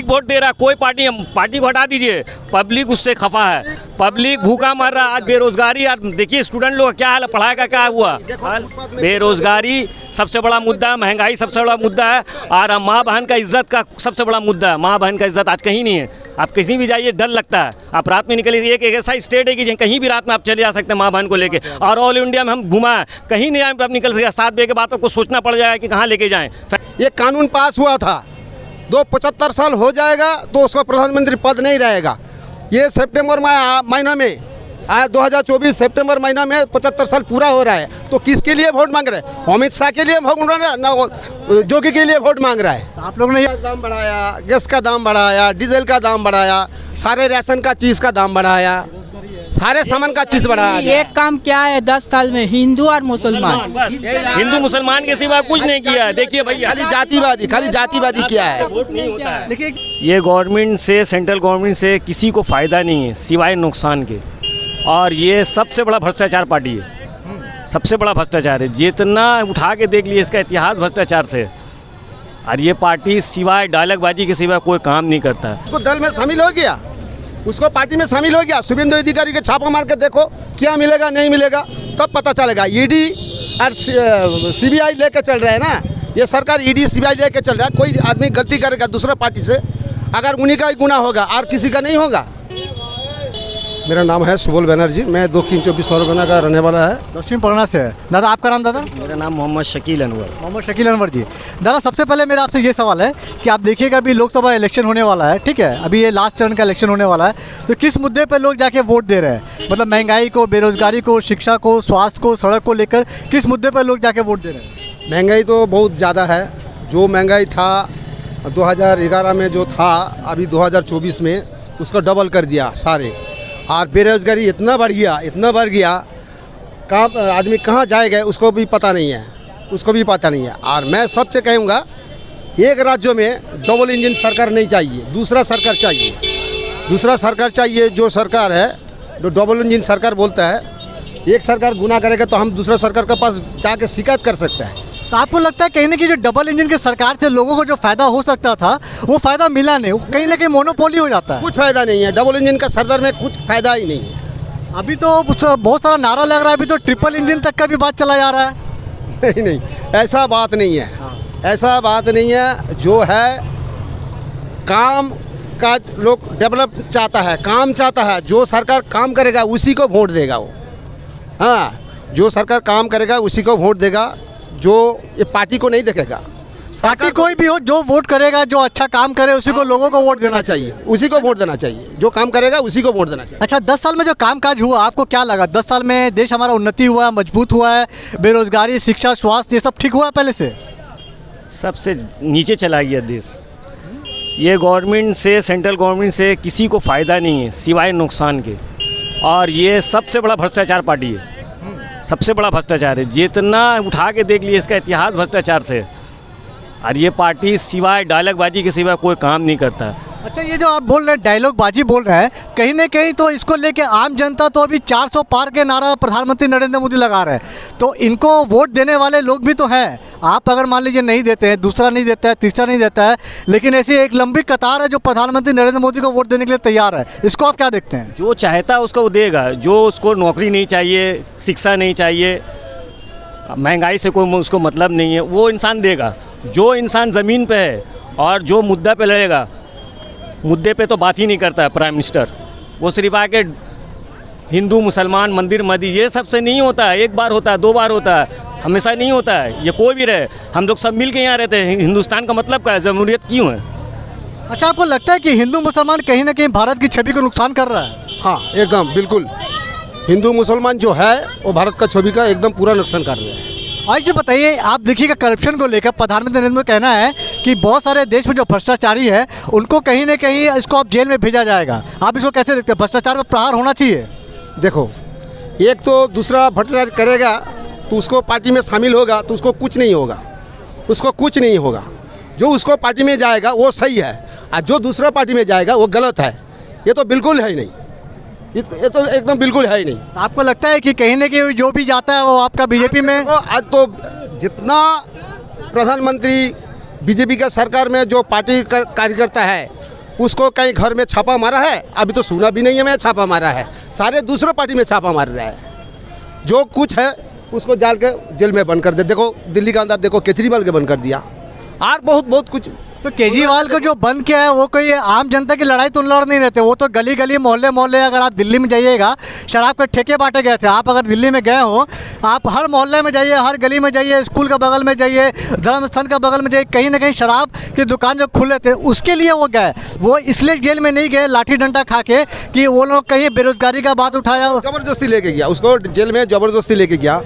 Public vote दे रहा है, कोई पार्टी को हटा दीजिए, पब्लिक उससे खफा है, पब्लिक भूखा मर रहा है। आज बेरोजगारी, आज देखिए स्टूडेंट लोग क्या हाल है, पढ़ाई का क्या हुआ, बेरोजगारी सबसे बड़ा मुद्दा है, महंगाई सबसे बड़ा मुद्दा है, और माँ बहन का इज्जत का सबसे बड़ा मुद्दा है। माँ बहन का इज्जत आज कहीं नहीं है। आप कहीं भी जाइए डर लगता है, आप रात में निकलिए, एक ऐसा स्टेट है कि कहीं भी रात में आप चले जा सकते हैं माँ बहन को लेके, और ऑल इंडिया में हम घुमा कहीं नहीं आप निकल सके। 7 बजे के बाद आपको सोचना पड़ जाएगा कि कहाँ लेके जाएं। ये कानून पास हुआ था, 75 साल हो जाएगा तो उसका प्रधानमंत्री पद नहीं रहेगा। ये सितंबर महीना में 2024 सितंबर महीना में 75 साल पूरा हो रहा है, तो किसके लिए वोट मांग रहे हैं? अमित शाह के लिए वोट मांग रहा है ना जोगी के लिए वोट मांग रहा है? आप लोगों ने दाम बढ़ाया, गैस का दाम बढ़ाया, डीजल का दाम बढ़ाया, सारे राशन का चीज़ का दाम बढ़ाया, सारे सामान का चीज़ बढ़ाया। एक काम क्या है 10 साल में, हिंदू और मुसलमान, हिंदू मुसलमान के सिवा कुछ नहीं किया। देखिए भैया, खाली जातिवादी क्या है? वोट नहीं होता है। देखिए ये गवर्नमेंट से, सेंट्रल गवर्नमेंट से किसी को फ़ायदा नहीं है सिवाय नुकसान के, और ये सबसे बड़ा भ्रष्टाचार पार्टी है, सबसे बड़ा भ्रष्टाचार है। जितना उठा के देख लिए इसका इतिहास भ्रष्टाचार से, और ये पार्टी सिवाय डायलॉगबाजी के सिवा कोई काम नहीं करता है। उसको दल में शामिल हो गया, उसको पार्टी में शामिल हो गया, शुभेंदु अधिकारी के छापा मार के देखो क्या मिलेगा नहीं मिलेगा, तब पता चलेगा। ईडी और सीबीआई लेके चल रहे हैं ना, ये सरकार ईडी सीबीआई लेके चल रहा है। कोई आदमी गलती करेगा दूसरा पार्टी से, अगर उन्हीं का ही गुनाह होगा और किसी का नहीं होगा। मेरा नाम है सुबोल बनर्जी, मैं दक्षिण 24 परगना का रहने वाला है। दक्षिण परगना से है। दादा आपका नाम? दादा मेरा नाम मोहम्मद शकील अनवर। मोहम्मद शकील अनवर जी। दादा सबसे पहले मेरा आपसे ये सवाल है कि आप देखिएगा अभी लोकसभा इलेक्शन होने वाला है, ठीक है, अभी ये लास्ट चरण का इलेक्शन होने वाला है, तो किस मुद्दे पर लोग जाके वोट दे रहे हैं? मतलब महंगाई को, बेरोजगारी को, शिक्षा को, स्वास्थ्य को, सड़क को लेकर किस मुद्दे पर लोग जाके वोट दे रहे हैं? महंगाई तो बहुत ज़्यादा है। जो महंगाई था 2011 में जो था, अभी 2024 में उसको डबल कर दिया सारे। और बेरोजगारी इतना बढ़ गया, कहाँ आदमी कहाँ जाएगा उसको भी पता नहीं है, और मैं सबसे कहूँगा एक राज्यों में डबल इंजन सरकार नहीं चाहिए, दूसरा सरकार चाहिए। जो सरकार है जो डबल इंजन सरकार बोलता है, एक सरकार गुनाह करेगा तो हम दूसरा सरकार के पास जाके शिकायत कर सकते हैं। तो आपको लगता है कहीं ना कहीं जो डबल इंजन की सरकार से लोगों को जो फायदा हो सकता था वो फायदा मिला नहीं, कहीं ना कहीं मोनोपोली हो जाता है? कुछ फायदा नहीं है, डबल इंजन का सरदार में कुछ फायदा ही नहीं है। अभी तो बहुत सारा नारा लग रहा है, अभी तो ट्रिपल इंजन तक का भी बात चला जा रहा है। नहीं, ऐसा बात नहीं है, ऐसा बात नहीं है। जो है काम का लोग डेवलप चाहता है, काम चाहता है, जो सरकार काम करेगा उसी को वोट देगा वो। हाँ, जो सरकार काम करेगा उसी को वोट देगा, जो ये पार्टी को नहीं देखेगा। पार्टी कोई भी हो, जो वोट करेगा, जो अच्छा काम करे उसी को लोगों को वोट देना चाहिए, उसी को वोट देना चाहिए, जो काम करेगा उसी को वोट देना चाहिए। अच्छा, 10 साल में जो कामकाज हुआ आपको क्या लगा? 10 साल में देश हमारा उन्नति हुआ, मजबूत हुआ है, बेरोजगारी, शिक्षा, स्वास्थ्य ये सब ठीक हुआ है पहले से? सबसे नीचे चला गया देश। ये गवर्नमेंट से, सेंट्रल गवर्नमेंट से किसी को फ़ायदा नहीं है सिवाय नुकसान के, और ये सबसे बड़ा भ्रष्टाचार पार्टी है, सबसे बड़ा भ्रष्टाचार है। जितना उठा के देख लिए इसका इतिहास भ्रष्टाचार से, और ये पार्टी सिवाय डायलॉगबाजी के सिवा कोई काम नहीं करता। अच्छा, ये जो आप बोल रहे हैं डायलॉगबाजी बोल रहे हैं, कहीं ना कहीं तो इसको लेके आम जनता तो अभी 400 पार के नारा प्रधानमंत्री नरेंद्र मोदी लगा रहे हैं, तो इनको वोट देने वाले लोग भी तो हैं। आप अगर मान लीजिए नहीं देते हैं, दूसरा नहीं देता है, तीसरा नहीं देता है, लेकिन ऐसी एक लंबी कतार है जो प्रधानमंत्री नरेंद्र मोदी को वोट देने के लिए तैयार है, इसको आप क्या देखते हैं? जो चाहता है उसको वो देगा, जो उसको नौकरी नहीं चाहिए, शिक्षा नहीं चाहिए, महंगाई से कोई उसको मतलब नहीं है, वो इंसान देगा। जो इंसान ज़मीन पे है और जो मुद्दा पे लड़ेगा, मुद्दे पे तो बात ही नहीं करता है प्राइम मिनिस्टर, वो सिर्फ आके हिंदू मुसलमान मंदिर मस्जिद ये सब से नहीं होता है। एक बार होता है, 2 बार होता है, हमेशा नहीं होता है। ये कोई भी रहे, हम लोग सब मिल के यहाँ रहते हैं। हिंदुस्तान का मतलब क्या है, जमहूरियत क्यों है? अच्छा, आपको लगता है कि हिंदू मुसलमान कहीं ना कहीं भारत की छवि को नुकसान कर रहा है? हाँ, एकदम बिल्कुल। हिंदू मुसलमान जो है वो भारत का छवि का एकदम पूरा नुकसान कर रहे हैं। और ये बताइए, आप देखिएगा करप्शन को लेकर प्रधानमंत्री नरेंद्र मोदी का कहना है कि बहुत सारे देश में जो भ्रष्टाचारी है उनको कहीं ना कहीं इसको अब जेल में भेजा जाएगा। आप इसको कैसे देखते हैं? भ्रष्टाचार पर प्रहार होना चाहिए? देखो, एक तो दूसरा भ्रष्टाचार करेगा तो उसको पार्टी में शामिल होगा तो उसको कुछ नहीं होगा, जो उसको पार्टी में जाएगा वो सही है, और जो दूसरा पार्टी में जाएगा वो गलत है। ये तो बिल्कुल है ही नहीं, ये तो एकदम बिल्कुल है ही नहीं। आपको लगता है कि कहीं ना कहीं जो भी जाता है वो आपका बीजेपी में? आज तो जितना प्रधानमंत्री बीजेपी का सरकार में जो पार्टी कार्यकर्ता है उसको कहीं घर में छापा मारा है? अभी तो सुना भी नहीं है मैं छापा मारा है। सारे दूसरे पार्टी में छापा मार रहा है। जो कुछ है उसको डाल के जेल में बंद कर दे। देखो दिल्ली के अंदर देखो केजरीवाल के बंद कर दिया, और बहुत बहुत कुछ। तो केजरीवाल को जो बंद किया है वो कोई आम जनता की लड़ाई तो लड़ नहीं रहते, वो तो गली गली मोहल्ले मोहल्ले, अगर आप दिल्ली में जाइएगा शराब के ठेके बांटे गए थे। आप अगर दिल्ली में गए हो, आप हर मोहल्ले में जाइए, हर गली में जाइए, स्कूल के बगल में जाइए, धर्म स्थान के बगल में जाइए, कहीं ना कहीं शराब की दुकान जो खुले थे उसके लिए वो गए। वो इसलिए जेल में नहीं गए लाठी डंडा खा के कि वो लोग कहीं बेरोजगारी का बात उठाया। ज़बरदस्ती लेके गया उसको, जेल में ज़बरदस्ती लेके गया।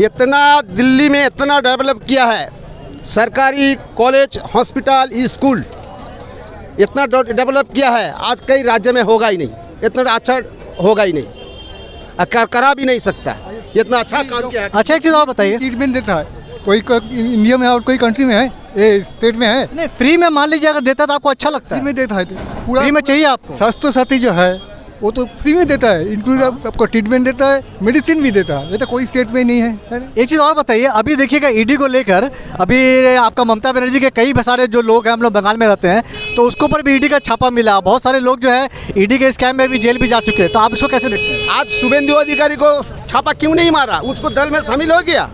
इतना दिल्ली में इतना डेवलप किया है, सरकारी कॉलेज, हॉस्पिटल, स्कूल इतना डेवलप किया है, आज कई राज्य में होगा ही नहीं, इतना अच्छा होगा ही नहीं, करा भी नहीं सकता, इतना अच्छा काम किया है। अच्छा एक चीज़ और बताइए, ट्रीटमेंट देता है कोई इंडिया में और कोई कंट्री में है, ये स्टेट में है? नहीं फ्री में मान लीजिए अगर देता तो आपको अच्छा लगता फ्री है? में देता है पूरा फ्री में चाहिए आपको? स्वास्थ्य साथी जो है वो तो फ्री में देता है, इंक्लूड आपको ट्रीटमेंट देता है, मेडिसिन भी देता है। ये तो कोई स्टेट में नहीं है। एक चीज़ और बताइए, अभी देखिएगा ईडी को लेकर अभी आपका ममता बनर्जी के कई सारे जो लोग हैं, हम लोग बंगाल में रहते हैं, तो उसके ऊपर भी ईडी का छापा मिला। बहुत सारे लोग जो है ईडी के स्कैम में भी जेल भी जा चुके हैं, तो आप इसको कैसे देखते हैं? आज शुभेंदु अधिकारी को छापा क्यों नहीं मारा? उसको दल में शामिल हो गया,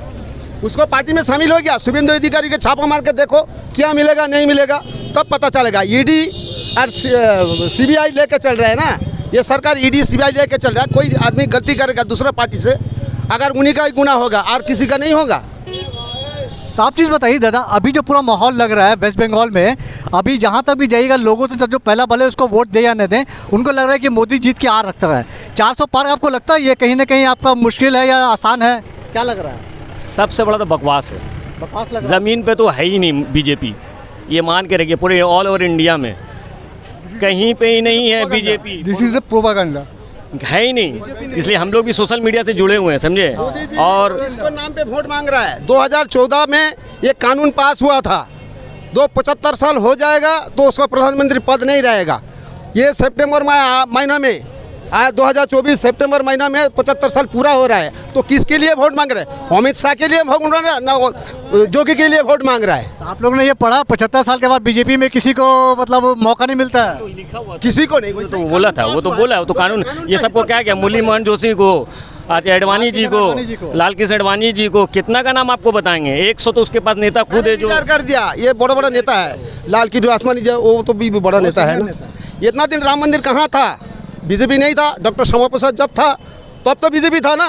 उसको पार्टी में शामिल हो गया। शुभेंदु अधिकारी के छापा मार के देखो क्या मिलेगा नहीं मिलेगा, तब पता चलेगा। ईडी और सीबीआई लेके चल रहे हैं ना, ये सरकार ईडी सीबीआई लेके चल रहा है। कोई आदमी गलती करेगा दूसरा पार्टी से, अगर उन्हीं का ही गुनाह होगा और किसी का नहीं होगा। तो आप चीज़ बताइए दादा, अभी जो पूरा माहौल लग रहा है वेस्ट बंगाल में, अभी जहाँ तक भी जाइएगा लोगों से जो पहला भले उसको वोट दे या नहीं दें, उनको लग रहा है कि मोदी जीत के आ रखता है। 400 पार आपको लगता है ये कहीं ना कहीं आपका मुश्किल है या आसान है? क्या लग रहा है? सबसे बड़ा तो बकवास है। बकवास लग रहा है। ज़मीन पे तो है ही नहीं बीजेपी, ये मान के रखिए पूरे ऑल ओवर इंडिया में कहीं पे ही नहीं है BJP, this is a propaganda, है ही नहीं। इसलिए हम लोग भी सोशल मीडिया से जुड़े हुए हैं, समझे। और इसको नाम पे वोट मांग रहा है। 2014 में ये कानून पास हुआ था, 75 साल हो जाएगा तो उसका प्रधानमंत्री पद नहीं रहेगा। ये सितंबर महीना में आया, 2024 सितंबर महीना में 75 साल पूरा हो रहा है। तो किसके लिए वोट मांग रहे हैं? अमित शाह के लिए वोट मांग रहा है ना जोगी के लिए वोट मांग रहा है? आप लोगों ने ये पढ़ा 75 साल के बाद बीजेपी में किसी को मतलब मौका नहीं मिलता है? किसी को नहीं। तो बोला था, वो तो बोला, वो तो कानून ये सबको क्या क्या मुरली मोहन जोशी को, आज अडवाणी जी को, लाल कृष्ण अडवाणी जी को, कितना का नाम आपको बताएंगे? 100 तो उसके पास नेता खुद है जो कर दिया। ये बड़ा बड़ा नेता है, लाल कृष्ण आसवानी जो वो तो भी बड़ा नेता है ना। इतना दिन राम मंदिर कहाँ था? बीजेपी नहीं था। डॉक्टर श्यामा प्रसाद जब था तब तो बीजेपी था ना,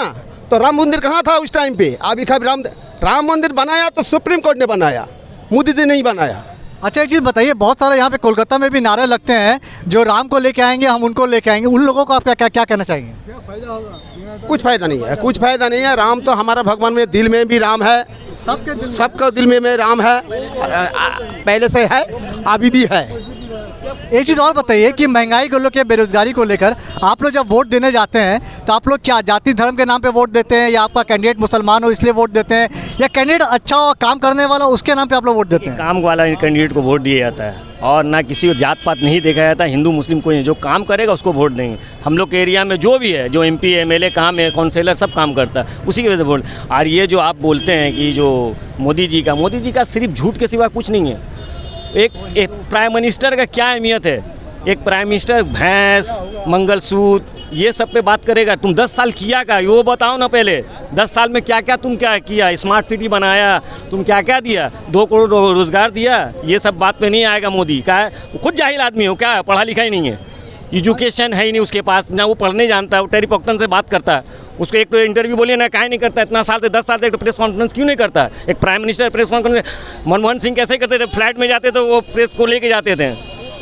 तो राम मंदिर कहाँ था उस टाइम पे? अभी राम मंदिर बनाया तो सुप्रीम कोर्ट ने बनाया, मोदी जी नहीं बनाया। अच्छा एक चीज़ बताइए, बहुत सारे यहाँ पे कोलकाता में भी नारे लगते हैं जो राम को लेके आएंगे हम उनको लेके आएंगे, उन लोगों को आप क्या कहना चाहेंगे? कुछ फायदा नहीं है, कुछ फायदा नहीं है। राम तो हमारा भगवान में दिल में भी राम है, सबका दिल में राम है, पहले से है, अभी भी है। एक चीज़ और बताइए कि महंगाई को लेकर, बेरोजगारी को लेकर आप लोग जब वोट देने जाते हैं तो आप लोग क्या जाति धर्म के नाम पे वोट देते हैं, या आपका कैंडिडेट मुसलमान हो इसलिए वोट देते हैं, या कैंडिडेट अच्छा हो काम करने वाला उसके नाम पे आप लोग वोट देते हैं? काम वाला कैंडिडेट को वोट दिया जाता है और ना किसी को जात पात नहीं देखा जाता। हिंदू मुस्लिम कोई जो काम करेगा उसको वोट देंगे। हम लोग के एरिया में जो भी है, जो MP MLA काम है, काउंसिलर सब काम करता है, उसी की वजह से वोट। और ये जो आप बोलते हैं कि जो मोदी जी का सिर्फ झूठ के सिवा कुछ नहीं है। एक प्राइम मिनिस्टर का क्या अहमियत है? एक प्राइम मिनिस्टर भैंस, मंगलसूत्र ये सब पे बात करेगा। तुम 10 साल किया क्या वो बताओ ना पहले। 10 साल में क्या क्या तुम क्या किया? स्मार्ट सिटी बनाया, तुम क्या क्या दिया? 2 करोड़ रोजगार दिया? ये सब बात पे नहीं आएगा मोदी का। है खुद जाहिल आदमी हो, क्या पढ़ा लिखा ही नहीं है, एजुकेशन है ही नहीं उसके पास, ना वो पढ़ने जानता है। वो टेरी पॉक्टन से बात करता है, उसको एक तो इंटरव्यू बोलिए ना, काहे नहीं करता? इतना साल से 10 साल से एक प्रेस कॉन्फ्रेंस क्यों नहीं करता? एक prime minister press conference, Manmohan Singh कैसे करते थे? फ्लैट में जाते तो वो प्रेस को लेके जाते थे।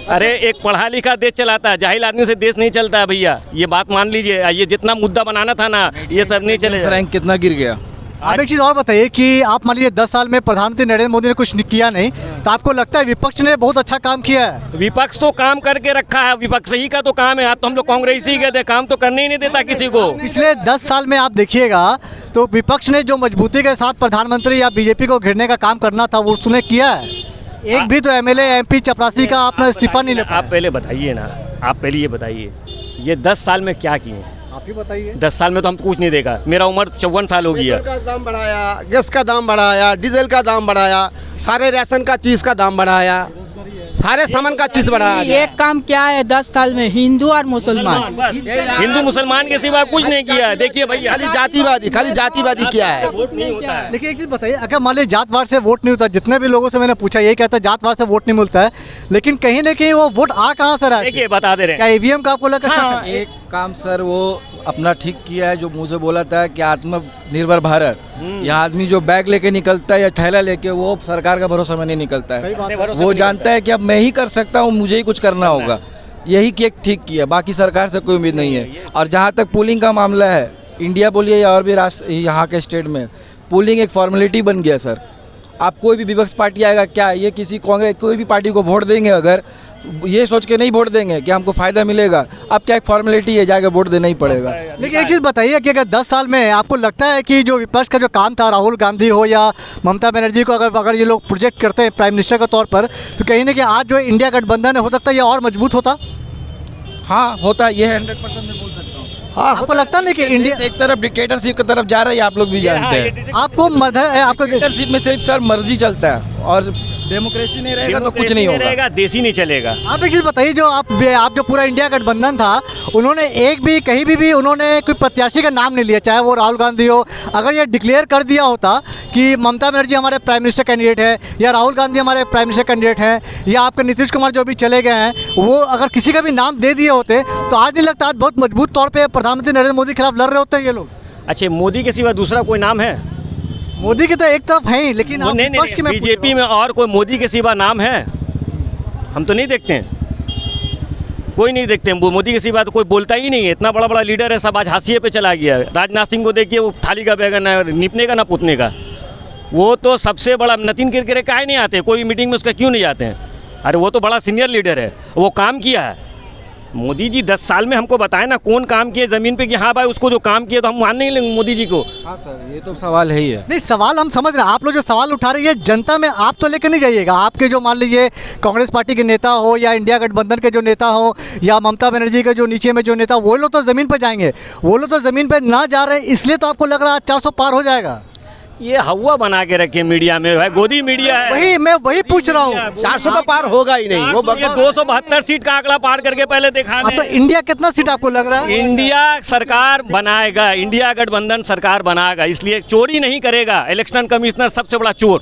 अरे एक पढ़ा लिखा देश चलाता है, जाहिल आदमी से देश नहीं चलता है भैया, ये बात मान लीजिए। ये जितना मुद्दा बनाना था ना, ये सब नहीं चलेगा। रैंक कितना गिर गया? आप एक चीज़ और बताइए कि आप मान लीजिए 10 साल में प्रधानमंत्री नरेंद्र मोदी ने कुछ किया नहीं, तो आपको लगता है विपक्ष ने बहुत अच्छा काम किया है? विपक्ष तो काम करके रखा है, विपक्ष ही का तो काम है। आज तो हम लोग कांग्रेस ही कहते हैं, काम तो करने ही नहीं देता किसी को। पिछले 10 साल में आप देखिएगा तो विपक्ष ने जो मजबूती के साथ प्रधानमंत्री या बीजेपी को घेरने का काम करना था वो उसने किया है। एक भी तो MLA MP चपरासी का अपना इस्तीफा नहीं ले पाया। आप पहले बताइए ना, आप पहले ये बताइए, ये 10 साल में क्या किए? आप ही बताइए। 10 साल में तो हम कुछ नहीं देखा। मेरा उम्र 54 साल हो गया। पेट्रोल का दाम बढ़ाया, गैस का दाम बढ़ाया, डीजल का दाम बढ़ाया, सारे राशन का चीज़ का दाम बढ़ाया, सारे सामान का चीज बढ़ा दिया। एक काम क्या है 10 साल में, हिंदू और मुसलमान। हिंदू मुसलमान के सिवा कुछ नहीं किया। देखिए भैया, खाली जातिवादी क्या है। वोट नहीं होता है। लेकिन एक चीज़ बताइए, अगर मान लीजिए जातवार से वोट नहीं होता, जितने भी लोगों से मैंने पूछा यही कहता है जातवार से वोट नहीं मिलता है, लेकिन कहीं ना कहीं वो वोट आ कहाँ से रहा है? देखिए बता दे रहे क्या हैं। ईवीएम का आपको लगा? हाँ, एक काम सर वो अपना ठीक किया है, जो मुंह से बोला था कि आत्मनिर्भर भारत, यहाँ आदमी जो बैग लेके निकलता है या थैला लेके, वो सरकार का भरोसा में नहीं निकलता है। वो जानता है कि अब मैं ही कर सकता हूँ, मुझे ही कुछ करना होगा। यही केक ठीक किया, बाकी सरकार से कोई उम्मीद नहीं है। और जहाँ तक पोलिंग का मामला है, इंडिया बोलिए या और भी राष्ट्र यहाँ के स्टेट में, पोलिंग एक फॉर्मेलिटी बन गया सर। आप कोई भी विपक्ष पार्टी आएगा, क्या ये किसी कांग्रेस कोई भी पार्टी को वोट देंगे, अगर ये सोच के नहीं वोट देंगे कि हमको फ़ायदा मिलेगा, अब क्या एक फॉर्मेलिटी है, जाके वोट देना ही पड़ेगा। लेकिन एक चीज़ बताइए कि अगर 10 साल में आपको लगता है कि जो विपक्ष का जो काम था, राहुल गांधी हो या ममता बनर्जी को, अगर ये लोग प्रोजेक्ट करते हैं प्राइम मिनिस्टर के तौर पर, तो कहीं ना कहीं आज जो इंडिया गठबंधन है, हो सकता है ये और मजबूत होता? हाँ होता है, ये 100% मैं बोल सकता हूँ। हाँ, आपको लगता नहीं कि इंडिया एक तरफ डिक्टेटरशिप की तरफ जा रहा है, आप लोग भी जानते हैं। आपको आपको डिक्टेटरशिप में सिर्फ सर मर्जी चलता है, और डेमोक्रेसी नहीं रहेगा तो कुछ नहीं होगा। रहेगा, देसी नहीं चलेगा। आप एक चीज़ बताइए, जो आप जो पूरा इंडिया गठबंधन था, उन्होंने एक भी कहीं भी उन्होंने कोई प्रत्याशी का नाम नहीं लिया, चाहे वो राहुल गांधी हो। अगर ये डिक्लेयर कर दिया होता कि ममता बनर्जी हमारे प्राइम मिनिस्टर कैंडिडेट है, या राहुल गांधी हमारे प्राइम मिनिस्टर कैंडिडेट हैं, या आपके नीतीश कुमार जो भी चले गए हैं, वो अगर किसी का भी नाम दे दिए होते, तो आज नहीं लगता आज बहुत मजबूत तौर पर प्रधानमंत्री नरेंद्र मोदी के खिलाफ लड़ रहे होते हैं ये लोग? अच्छा, मोदी के सिवा दूसरा कोई नाम है? मोदी की तो एक तरफ है ही, लेकिन आप नहीं, विपक्ष की मैं पूछ रहा बीजेपी में और कोई मोदी के सिवा नाम है? हम तो नहीं देखते हैं, कोई नहीं देखते हैं। मोदी के सिवा तो कोई बोलता ही नहीं है। इतना बड़ा बड़ा लीडर है, सब आज हाशिए पे चला गया। राजनाथ सिंह को देखिए, वो थाली का बैगन है, निपने का ना पुतने का। वो तो सबसे बड़ा नितिन गडकरी काहे नहीं आते, कोई मिटिंग में उसका क्यों नहीं जाते हैं? अरे वो तो बड़ा सीनियर लीडर है, वो काम किया है। मोदी जी 10 साल में हमको बताए ना कौन काम किए ज़मीन पे, कि हाँ भाई उसको जो काम किया तो हम मान नहीं लेंगे मोदी जी को। हाँ सर, ये तो सवाल है ही है। नहीं, सवाल हम समझ रहे हैं। आप लोग जो सवाल उठा रहे हैं जनता में आप तो लेकर नहीं जाइएगा। आपके जो मान लीजिए कांग्रेस पार्टी के नेता हो, या इंडिया गठबंधन के जो नेता हो, या ममता बनर्जी के जो नीचे में जो नेता, वो लोग तो ज़मीन पर जाएंगे। वो लोग तो ज़मीन पर ना जा रहे हैं, इसलिए तो आपको लग रहा है 400 पार हो जाएगा। ये हवा बना के रखे मीडिया में, भाई गोदी मीडिया है। मैं वही पूछ रहा हूँ। 400 तो पार होगा ही नहीं। वो 272 सीट का आंकड़ा पार करके पहले देखा तो इंडिया कितना सीट आपको लग रहा है? इंडिया सरकार बनाएगा, इंडिया गठबंधन सरकार बनाएगा, इसलिए चोरी नहीं करेगा। इलेक्शन कमिश्नर सबसे बड़ा चोर,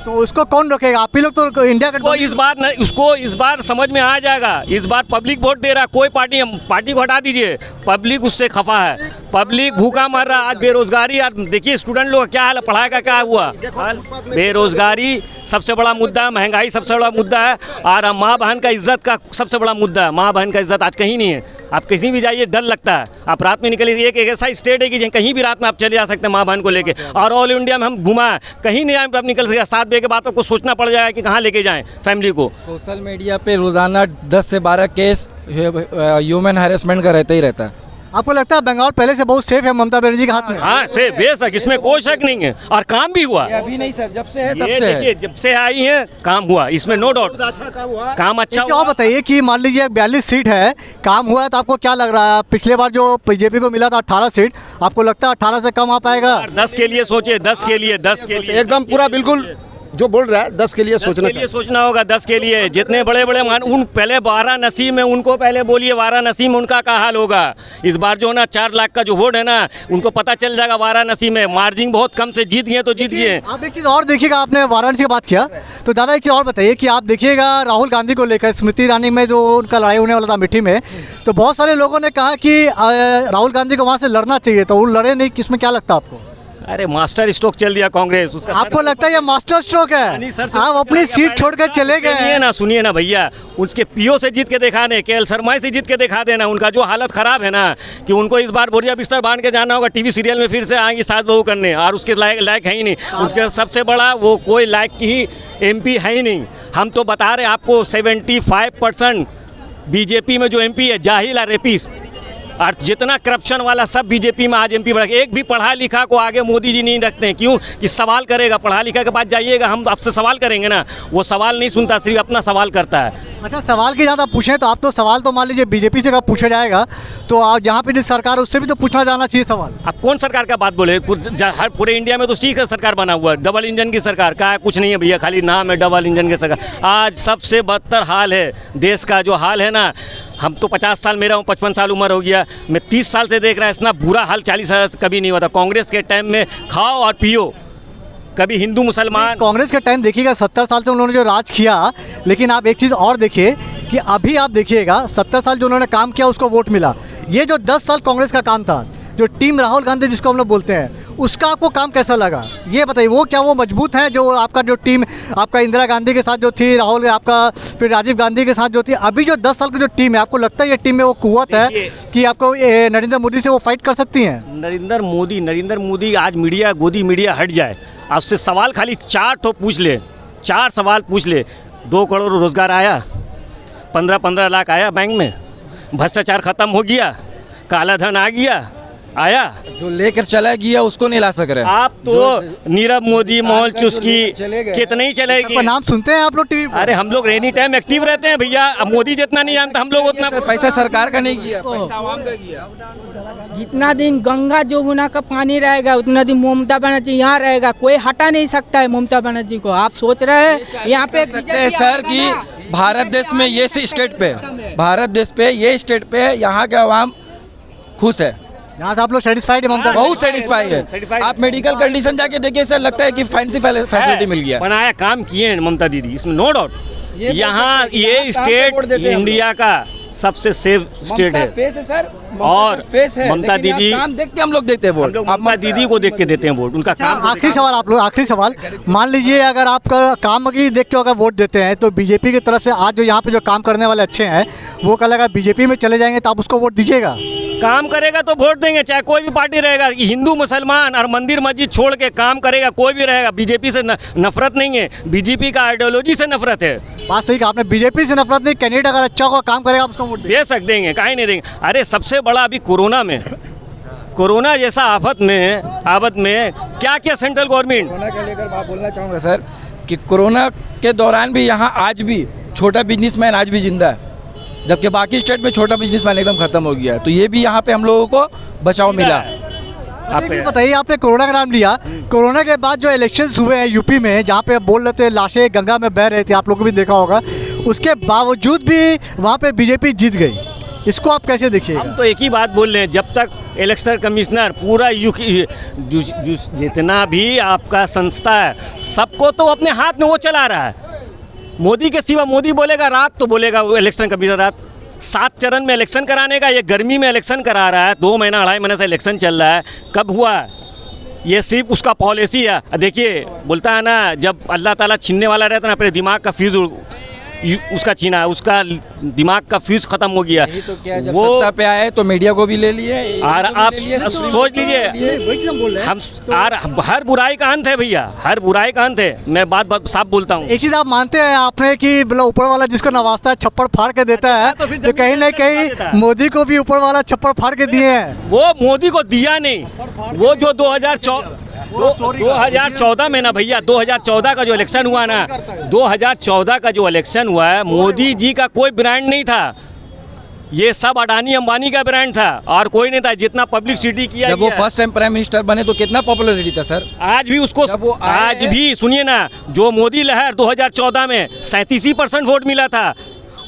तो उसको कौन रोकेगा? आप ही लोग तो इंडिया वो इस बार नहीं, उसको इस बार समझ में आ जाएगा। इस बार पब्लिक वोट दे रहा, कोई पार्टी को हटा दीजिए, पब्लिक उससे खफा है। पब्लिक भूखा मर रहा, आज बेरोजगारी। यार देखिए स्टूडेंट लोग क्या हाल है, पढ़ाई का क्या हुआ हाल? बेरोजगारी सबसे बड़ा मुद्दा है, महंगाई सबसे बड़ा मुद्दा है, और माँ बहन का इज्जत का सबसे बड़ा मुद्दा है। माँ बहन का इज्जत आज कहीं नहीं है। आप कहीं भी जाइए डर लगता है। आप रात में निकलिए, एक ऐसा स्टेट है कि जहाँ कहीं भी रात में आप चले जा सकते हैं माँ बहन को लेके। और ऑल इंडिया में हम घुमा कहीं नहीं आप निकल सके। 7 बजे के बाद आपको सोचना पड़ जाएगा कि कहाँ लेके जाएं फैमिली को। सोशल मीडिया पे रोज़ाना 10 से 12 केस ह्यूमन हैरेसमेंट का रहता ही रहता है। आपको लगता है बंगाल पहले से बहुत सेफ है ममता बनर्जी के हाथ में? हाँ से बेशक, इसमें कोई शक नहीं है, और काम भी हुआ। अभी नहीं सर, जब से है तब ये से देखिए, जब से आई है काम हुआ, इसमें नो डाउट अच्छा काम हुआ। काम अच्छा और बताइए कि मान लीजिए 42 सीट है, काम हुआ है, तो आपको क्या लग रहा है? पिछले बार जो बीजेपी को मिला था 18 सीट, आपको लगता है 18 से कम आ पाएगा? 10 के लिए सोचिए, 10 के लिए एकदम पूरा बिल्कुल जो बोल रहा है 10 के लिए सोचना होगा। 10 के लिए जितने बड़े बड़े उन पहले वाराणसी में, उनको पहले बोलिए वाराणसी में उनका क्या हाल होगा। इस बार जो ना 4 लाख का जो वोट है ना, उनको पता चल जाएगा वाराणसी में। मार्जिन बहुत कम से जीत गए तो जीत गए। आप एक चीज़ और देखिएगा, आपने वाराणसी की बात किया तो दादा एक चीज़ और बताइए कि आप देखिएगा राहुल गांधी को लेकर स्मृति ईरानी में जो उनका लड़ाई होने वाला था मिठी में, तो बहुत सारे लोगों ने कहा कि राहुल गांधी को वहाँ से लड़ना चाहिए, तो वो लड़े नहीं। किसमें क्या लगता है आपको? अरे मास्टर स्ट्रोक चल दिया कांग्रेस उसका। आपको लगता है ये मास्टर स्ट्रोक है? आप अपनी सीट छोड़कर चले गए। सुनिए ना भैया, उसके पीओ से जीत के दिखाने, केएल शर्मा से जीत के दिखा देना। उनका जो हालत खराब है ना, कि उनको इस बार बोरिया बिस्तर बांध के जाना होगा, टीवी सीरियल में फिर से आएंगी सास बहू करने, और उसके लायक है ही नहीं। उसके सबसे बड़ा वो कोई लायक की ही MP है ही नहीं। हम तो बता रहे आपको 75% बीजेपी में जो MP है जाहिल और रेपिस्ट। और जितना करप्शन वाला सब बीजेपी में आज एमपी बढ़ गया। एक भी पढ़ा लिखा को आगे मोदी जी नहीं रखते हैं। क्यों? कि सवाल करेगा, पढ़ा लिखा के पास जाइएगा, हम आपसे सवाल करेंगे ना, वो सवाल नहीं सुनता, सिर्फ अपना सवाल करता है। अच्छा, सवाल की ज़्यादा पूछें तो आप तो सवाल तो मान लीजिए बीजेपी से कब पूछा जाएगा, तो आप जहाँ पे जिस सरकार उससे भी तो पूछना जाना चाहिए सवाल। अब कौन सरकार का बात बोले? हर पूरे इंडिया में तो उसी का सरकार बना हुआ है, डबल इंजन की सरकार का कुछ नहीं है भैया, खाली नाम है डबल इंजन की सरकार। आज सबसे बदतर हाल है देश का, जो हाल है ना, हम तो 50 साल, मेरा हूँ 55 साल उम्र हो गया, मैं 30 साल से देख रहा है, इतना बुरा हाल 40 साल से कभी नहीं हुआ था। कांग्रेस के टाइम में खाओ और पियो, कभी हिंदू मुसलमान। कांग्रेस के टाइम देखिएगा 70 साल से उन्होंने जो राज किया, लेकिन आप एक चीज़ और देखिए कि अभी आप देखिएगा 70 साल जो उन्होंने काम किया उसको वोट मिला। ये जो 10 साल कांग्रेस का काम था, जो टीम राहुल गांधी जिसको हम लोग बोलते हैं, उसका आपको काम कैसा लगा ये बताइए। वो क्या वो मजबूत है जो आपका जो टीम आपका इंदिरा गांधी के साथ जो थी, राहुल आपका फिर राजीव गांधी के साथ जो थी, अभी जो 10 साल की जो टीम है, आपको लगता है ये टीम में वो कुव्वत है कि आपको नरेंद्र मोदी से वो फाइट कर सकती हैं? नरेंद्र मोदी आज मीडिया, गोदी मीडिया हट जाए, आज उससे सवाल खाली 4 तो पूछ ले, 4 सवाल पूछ ले। 2 करोड़ रोजगार आया, 15-15 लाख आया बैंक में, भ्रष्टाचार खत्म हो गया, काला धन आ गया, आया जो लेकर चला गया उसको नहीं ला सक रहे। आप तो नीरव मोदी, मोहन चुस्की कितने ही चलेगी। आपका नाम सुनते हैं आप लोग टीवी पर? अरे हम लोग एनी टाइम एक्टिव रहते हैं भैया। अब मोदी जितना नहीं जानता, हम लोग उतना। पैसा सरकार का नहीं किया, पैसा आवाम का किया। जितना दिन गंगा जमुना का पानी रहेगा उतना दिन ममता बनर्जी यहाँ रहेगा, कोई हटा नहीं सकता है ममता बनर्जी को। आप सोच रहे हैं यहाँ पे सकते हैं सर कि भारत देश में ये स्टेट पे, भारत देश पे ये स्टेट पे यहाँ के आवाम खुश है, यहाँ से आप लोग सेटिस्फाइड है? ममता बहुत सेटिस्फाई है। आप मेडिकल कंडीशन जाके देखिए सर, लगता है कि फैंसी फैसिलिटी मिल गया। बनाया, काम किए हैं ममता दीदी, इसमें नो डाउट। यहाँ ये स्टेट इंडिया का सबसे सेफ स्टेट है सर, और ममता दीदी काम देख के हम लोग देते हैं वोट, ममता दीदी को देख के देते हैं वोट, उनका काम। आखिरी सवाल आप लोग, आखिरी सवाल, मान लीजिए अगर आपका काम की देख के अगर वोट देते हैं तो बीजेपी की तरफ से आज जो यहाँ पे जो काम करने वाले अच्छे हैं वो कल अगर बीजेपी में चले जाएंगे तो आप उसको वोट दीजिएगा? काम करेगा तो वोट देंगे, चाहे कोई भी पार्टी रहेगा। हिंदू मुसलमान और मंदिर मस्जिद छोड़ के काम करेगा कोई भी रहेगा। बीजेपी से नफरत नहीं है, बीजेपी का आइडियोलॉजी से नफरत है। बात सही कहा आपने, बीजेपी से नफरत नहीं, कैंडिडेट अगर अच्छा होगा काम करेगा आप उसको वोट दे सकते देंगे, काहे नहीं देंगे। अरे सबसे बड़ा अभी कोरोना में, कोरोना जैसा आफत में क्या क्या सेंट्रल गवर्नमेंट। कोरोना के लेकर मैं बोलना चाहूँगा सर कि कोरोना के दौरान भी यहाँ आज भी छोटा बिजनेसमैन आज भी जिंदा है, जबकि बाकी स्टेट में छोटा बिजनेसमैन एकदम खत्म हो गया है। तो ये भी यहाँ पे हम लोगों को बचाव मिला। आप बताइए, आपने कोरोना का नाम लिया, कोरोना के बाद जो इलेक्शंस हुए हैं यूपी में, जहाँ पे बोल रहे थे लाशें गंगा में बह रही थी, आप लोगों को भी देखा होगा, उसके बावजूद भी वहाँ पे बीजेपी जीत गई, इसको आप कैसे देखिएगा? हम तो एक ही बात बोल रहे हैं, जब तक इलेक्शन कमिश्नर पूरा जितना भी आपका संस्था है सबको तो अपने हाथ में वो चला रहा है। मोदी के सिवा, मोदी बोलेगा रात तो बोलेगा वो इलेक्शन कमिश्नर रात। 7 चरण में इलेक्शन कराने का, ये गर्मी में इलेक्शन करा रहा है, 2 महीना 2.5 महीने से इलेक्शन चल रहा है। कब हुआ? ये सिर्फ उसका पॉलिसी है। देखिए बोलता है ना, जब अल्लाह ताला छीनने वाला रहता है ना, अपने दिमाग का फ्यूज उसका छीना है, उसका दिमाग का फ्यूज खत्म हो गया। तो क्या जब वो सत्ता पे आए तो मीडिया को भी ले लिए, और आप सोच लीजिए, हम हर बुराई का अंत है भैया, हर बुराई का अंत है। मैं बात साफ बोलता हूँ। एक चीज़ आप मानते हैं आपने कि मतलब ऊपर वाला जिसको नवाजता है छप्पड़ फाड़ के देता है, तो कहीं ना कहीं मोदी को भी ऊपर वाला छप्पड़ फाड़ के दिए हैं। वो मोदी को दिया नहीं, वो जो 2014 में ना भैया, 2014 का जो इलेक्शन हुआ ना, 2014 का जो इलेक्शन हुआ है, मोदी जी का कोई ब्रांड नहीं था, ये सब अडानी अंबानी का ब्रांड था और कोई नहीं था। जितना पब्लिसिटी किया, जब वो फर्स्ट टाइम प्राइम मिनिस्टर बने तो कितना पॉपुलरिटी था सर। आज भी उसको, आज भी सुनिए ना, जो मोदी लहर 2014 में 37% वोट मिला था,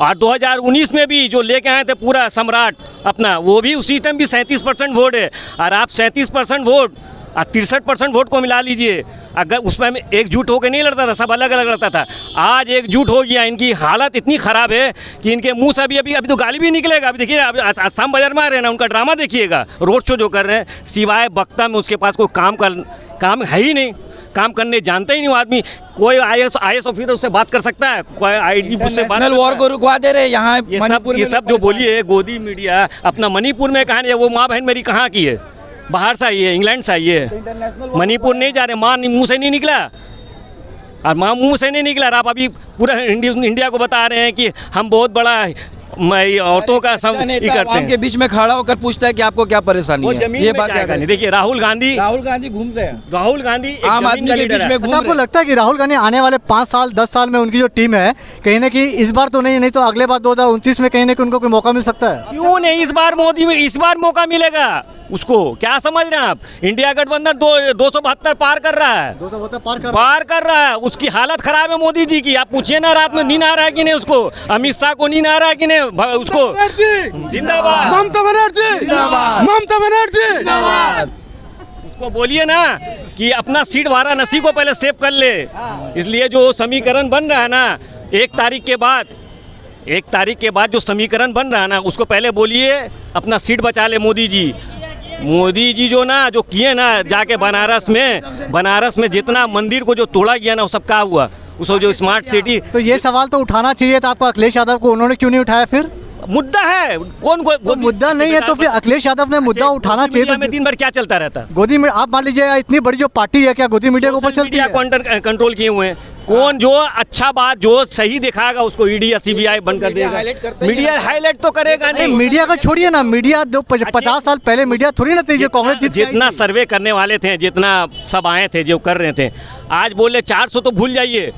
और 2019 में भी जो लेके आए थे पूरा सम्राट अपना, वो भी उसी टाइम भी 37% वोट है। और आप 37% वोट और 63% वोट को मिला लीजिए, अगर उसमें एकजुट होकर नहीं लड़ता था, सब अलग अलग लड़ता था। आज एकजुट हो गया, इनकी हालत इतनी ख़राब है कि इनके मुंह से अभी तो गाली भी निकलेगा। अभी देखिए, आसाम बाजार में आ रहे हैं ना, उनका ड्रामा देखिएगा, रोड शो जो कर रहे हैं, सिवाय बख्ता में उसके पास कोई काम है ही नहीं, काम करने जानते ही नहीं वो आदमी। कोई IAS ऑफिसर उससे बात कर सकता है, कोई IG उससे बात, वॉर को रुकवा दे रहे यहाँ। ये सब जो बोलिए गोदी मीडिया, अपना मणिपुर में कहानी है, वो माँ बहन मेरी कहाँ की है, बाहर से आई है, इंग्लैंड से आई है, मणिपुर नहीं जा रहे, माँ मुंह से नहीं निकला, और माँ मुंह से नहीं निकला। आप अभी पूरा इंडिया को बता रहे हैं कि हम बहुत बड़ा औरतों का सब नेता ये करते आवाम के हैं। बीच में खड़ा होकर पूछता है कि आपको क्या परेशानी वो है, जमीन ये में बात क्या जाएगा करें? नहीं। देखिए राहुल गांधी घूम रहे हैं, राहुल गांधी एक आम जमीन आदमी का के लीडर बीच है। में अच्छा, घूम आपको रहे हैं। लगता है कि राहुल गांधी आने वाले 5 साल 10 साल में उनकी जो टीम है कहीं ना कहीं इस बार तो नहीं तो अगले बार 2029 में कहीं ना कहीं उनको कोई मौका मिल सकता है? क्यों नहीं, इस बार मोदी में इस बार मौका मिलेगा उसको। क्या समझ रहे हैं आप? इंडिया गठबंधन 272 पार कर रहा है, 272 पार कर रहा है। उसकी हालत खराब है मोदी जी की। आप पूछिए ना रात में नींद आ रहा है कि नहीं उसको, अमित शाह को नींद आ रहा है कि नहीं उसको। जिंदाबाद ममता बनर्जी, ममता बनर्जी। उसको बोलिए ना कि अपना सीट वाराणसी को पहले सेव कर ले। इसलिए जो समीकरण बन रहा है ना 1 तारीख के बाद जो समीकरण बन रहा है ना उसको पहले बोलिए अपना सीट बचा ले मोदी जी। मोदी जी जो किए ना जाके बनारस में जितना मंदिर को जो तोड़ा गया ना वो सब क्या हुआ, उसको जो स्मार्ट सिटी। तो ये सवाल तो उठाना चाहिए था आपको अखिलेश यादव को, उन्होंने क्यों नहीं उठाया? फिर मुद्दा है कौन तो मुद्दा नहीं है तो फिर अखिलेश यादव ने मुद्दा उठाना चाहिए था। में दिन भर क्या चलता रहता? गोदी में आप मान लीजिए इतनी बड़ी जो पार्टी है क्या गोदी मीडिया के ऊपर चलती है? कंट्रोल किए हुए हैं। कौन जो अच्छा बात जो सही दिखाएगा उसको ईडी या सीबीआई बंद कर देगा। मीडिया हाईलाइट तो करेगा नहीं, नहीं। मीडिया का छोड़िए ना, मीडिया 50 साल पहले मीडिया थोड़ी ना थी जो कांग्रेस जीत के आई जितना थी। सर्वे करने वाले थे, जितना सब आए थे जो कर रहे थे, आज बोले 400 तो भूल जाइए,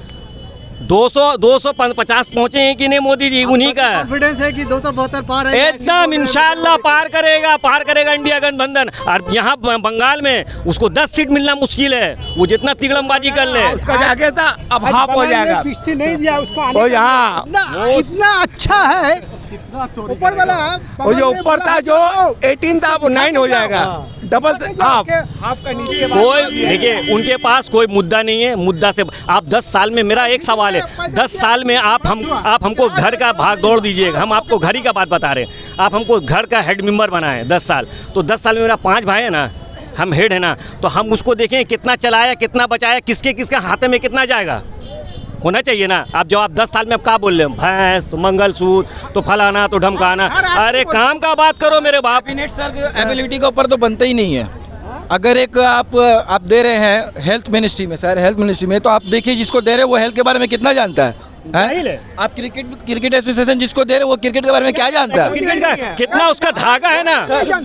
250 पहुंचे हैं कि नहीं मोदी जी, उन्हीं का कॉन्फिडेंस है कि 272 पार है। एकदम इंशाल्लाह पार करेगा इंडिया गठबंधन। और यहाँ बंगाल में उसको 10 सीट मिलना मुश्किल है, वो जितना तिगड़मबाजी कर ले। उसका जाके था अब हाफ हो जाएगा। दृष्टि नहीं दिया उसको वो यहाँ इतना अच्छा है ऊपर वाला वो जो ऊपर था जो 18 था वो 9 हो जाएगा, डबल हाफ का नीचे। कोई देखिए उनके पास कोई मुद्दा नहीं है। मुद्दा से आप 10 साल में, मेरा एक सवाल है, 10 साल में आप हमको घर का भाग दौड़ दीजिएगा। हम आपको घर ही का बात बता रहे हैं, आप हमको घर का हेड मेंबर बनाए 10 साल। तो 10 साल में मेरा 5 भाई है ना, हम हेड है ना, तो हम उसको देखें कितना चलाया कितना बचाया, किसके हाथ में कितना जाएगा, होना चाहिए ना। आप जब आप 10 साल में आप क्या बोल रहे हो, भैंस तो मंगलसूत्र तो फलाना तो ढमकाना। अरे काम का बात करो मेरे बाप। कैबिनेट सर एबिलिटी के ऊपर तो बनता ही नहीं है। अगर एक आप दे रहे हैं हेल्थ मिनिस्ट्री में, सर हेल्थ मिनिस्ट्री में, तो आप देखिए जिसको दे रहे हैं वो हेल्थ के बारे में कितना जानता है? आप क्रिकेट एसोसिएशन जिसको दे रहे हैं वो क्रिकेट के बारे में क्या जानता है? क्रिकेट का कितना उसका धागा है ना।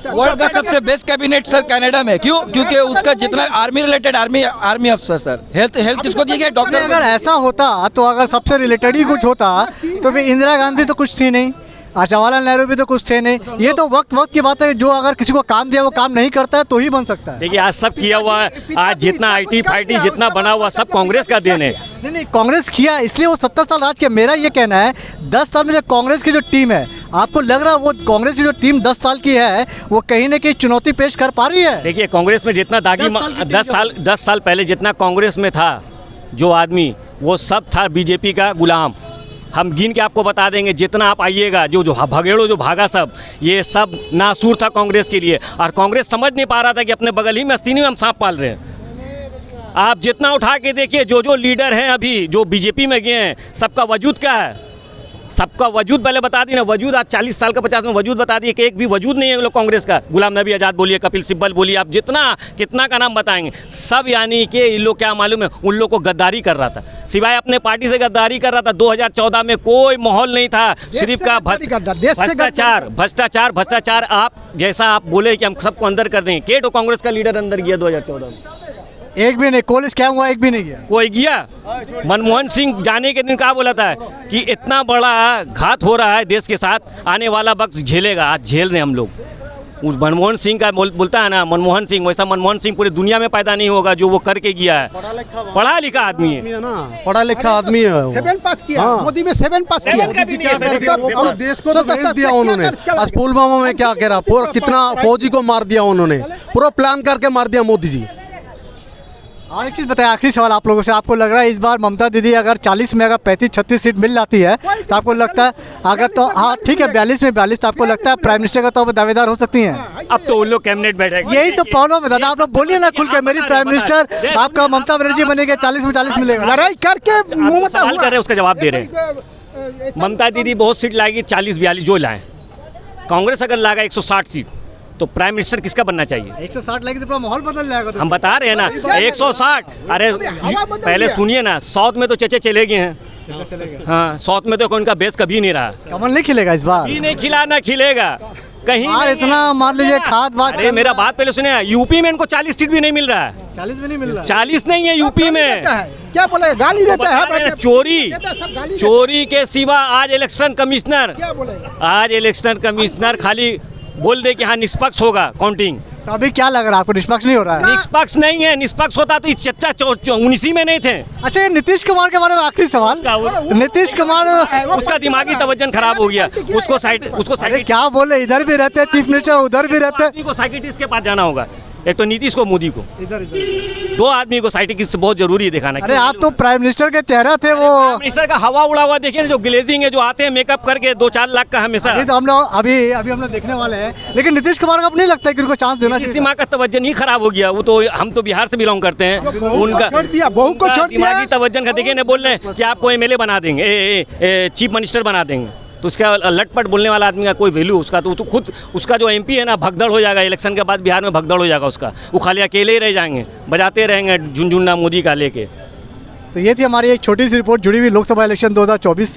वर्ल्ड का सबसे बेस्ट कैबिनेट सर कनाडा में, क्यों? क्योंकि उसका जितना आर्मी रिलेटेड आर्मी अफसर सर, हेल्थ किसको दिया गया? डॉक्टर। अगर ऐसा होता तो अगर सबसे रिलेटेड ही कुछ होता तो फिर इंदिरा गांधी तो कुछ थी नहीं, जवाहरलाल नेहरू भी तो कुछ थे नहीं। ये तो वक्त की बात है, जो अगर किसी को काम दिया वो काम नहीं करता है तो ही बन सकता है। देखिए आज सब किया हुआ है, आज जितना IT फाइटी जितना बना हुआ सब कांग्रेस का देन है। नहीं कांग्रेस किया इसलिए वो 70 साल राज किया। मेरा ये कहना है 10 साल में जो कांग्रेस की जो टीम है, आपको लग रहा है वो कांग्रेस की जो टीम 10 साल की है वो कहीं ना कहीं चुनौती पेश कर पा रही है? देखिए कांग्रेस में जितना दागी 10 साल पहले जितना कांग्रेस में था जो आदमी, वो सब था बीजेपी का गुलाम। हम गिन के आपको बता देंगे, जितना आप आइएगा, जो भगेड़ो जो भागा सब, ये सब नासूर था कांग्रेस के लिए। और कांग्रेस समझ नहीं पा रहा था कि अपने बगल ही में अस्तीनी में हम सांप पाल रहे हैं। आप जितना उठा के देखिए, जो लीडर हैं अभी जो बीजेपी में गए हैं, सबका वजूद क्या है? सबका वजूद पहले बता दी ना, वजूद आज 40 साल का 50 में वजूद बता दिए कि एक भी वजूद नहीं है लोग कांग्रेस का। गुलाम नबी आज़ाद बोलिए, कपिल सिब्बल बोलिए, आप कितना का नाम बताएंगे, सब यानी कि इन लोग क्या मालूम है, उन लोग को गद्दारी कर रहा था, सिवाय अपने पार्टी से गद्दारी कर रहा था। 2014 में कोई माहौल नहीं था, सिर्फ का भ्रष्टाचार। आप जैसा आप बोले कि हम सबको अंदर कर देंगे, के तो कांग्रेस का लीडर अंदर गया 2014 में? एक भी नहीं। कोल स्कैम हुआ, एक भी नहीं गया। कोई गया? मनमोहन सिंह जाने के दिन क्या बोला था कि इतना बड़ा घात हो रहा है देश के साथ, आने वाला वक्त झेलेगा। आज झेल रहे हम लोग। उस मनमोहन सिंह का बोलता है ना, मनमोहन सिंह, वैसा मनमोहन सिंह पूरी दुनिया में पैदा नहीं होगा जो वो करके गया है। पढ़ा लिखा आदमी है ना, पढ़ा लिखा आदमी है। 7 पास किया, मोदी में 7 पास किया। देश को तो भेज दिया उन्होंने। आज पुलवामा में क्या कह रहा, पूरा कितना फौजी को मार दिया उन्होंने, पूरा प्लान करके मार दिया मोदी जी। और एक चीज़ बताएं, आखिरी सवाल आप लोगों से, आपको लग रहा है इस बार ममता दीदी अगर 40 में अगर 35-36 सीट मिल जाती है तो आपको लगता है, अगर तो हाँ ठीक है 42 में 42, तो आपको लगता है प्राइम मिनिस्टर का तो दावेदार हो सकती हैं? अब तो उन लोग कैबिनेट बैठेंगे। यही तो प्रॉब्लम है दादा, आप लोग बोलिए ना खुल के, मेरी प्राइम मिनिस्टर आपका ममता बनर्जी बनेगी, 40 में 40 मिलेगा। लड़ाई करके सवाल कर रहे हैं, उसका जवाब दे रहे हैं। ममता दीदी बहुत सीट लाएगी, 40-42 जो लाएं। कांग्रेस अगर लाएगा 160 सीट, तो प्राइम मिनिस्टर किसका बनना चाहिए? 160 लाएगी तो पूरा माहौल बदल जाएगा। तो हम बता रहे हैं ना 160। अरे पहले सुनिए ना, साउथ में तो चचे चले गए हैं, हाँ, साउथ में तो उनका बेस कभी नहीं रहा, कमल नहीं खिलेगा इस बार? कभी नहीं खिला ना खिलेगा कहीं यार नहीं इतना है। मान लीजिए खाद बात अरे मेरा बात पहले सुने, यूपी में इनको 40 सीट भी नहीं मिल रहा है, 40 में नहीं मिल रहा। 40 नहीं है यूपी में। क्या बोले, गाली देता बता रहे हैं, है, चोरी के सिवा आज इलेक्शन कमिश्नर, क्या बोलेगा? आज इलेक्शन कमिश्नर खाली बोल दे कि हाँ निष्पक्ष होगा काउंटिंग। तो अभी क्या लग रहा है आपको, निष्पक्ष नहीं हो रहा है? निष्पक्ष नहीं है, निष्पक्ष होता तो इस चच्चा 19 में नहीं थे। अच्छा, ये नीतीश कुमार के बारे में आखिरी सवाल। नीतीश कुमार उसका दिमागी तवज्जन खराब हो गया, उसको अरे साइड क्या बोले, इधर भी रहते हैं चीफ मिनिस्टर, उधर भी रहते हैं। को साइकिटिस्ट के पास जाना होगा, एक तो नीतीश को, मोदी को, इधर दो आदमी को साइकिटिस्ट बहुत जरूरी है दिखाना। अरे आप तो प्राइम मिनिस्टर के चेहरा थे वो। मिनिस्टर का हवा उड़ा हुआ देखिए, जो ग्लेजिंग है, जो आते हैं मेकअप करके 2-4 लाख का हमेशा। अभी तो हम लोग अभी हम लोग देखने वाले हैं, लेकिन नीतीश कुमार को अब नहीं लगता है कि उनको चांस देना इसी चाहिए? माँ का तवज्जन ही खराब हो गया। वो तो हम तो बिहार से बिलोंग करते हैं, उनका छोड़ दिया, बहू को छोड़ दिया। दिमागी तवज्जन का देखिए, बोल रहे हैं कि आपको एमएलए बना देंगे, चीफ मिनिस्टर बना देंगे, तो उसका लटपट बोलने वाला आदमी का कोई वैल्यू, उसका तो खुद उसका जो एमपी है ना, भगदड़ हो जाएगा इलेक्शन के बाद, बिहार में भगदड़ हो जाएगा उसका, वो खाली अकेले ही रह जाएंगे, बजाते रहेंगे झुनझुना मोदी का लेके। तो ये थी हमारी एक छोटी सी रिपोर्ट जुड़ी हुई लोकसभा इलेक्शन 2024 से।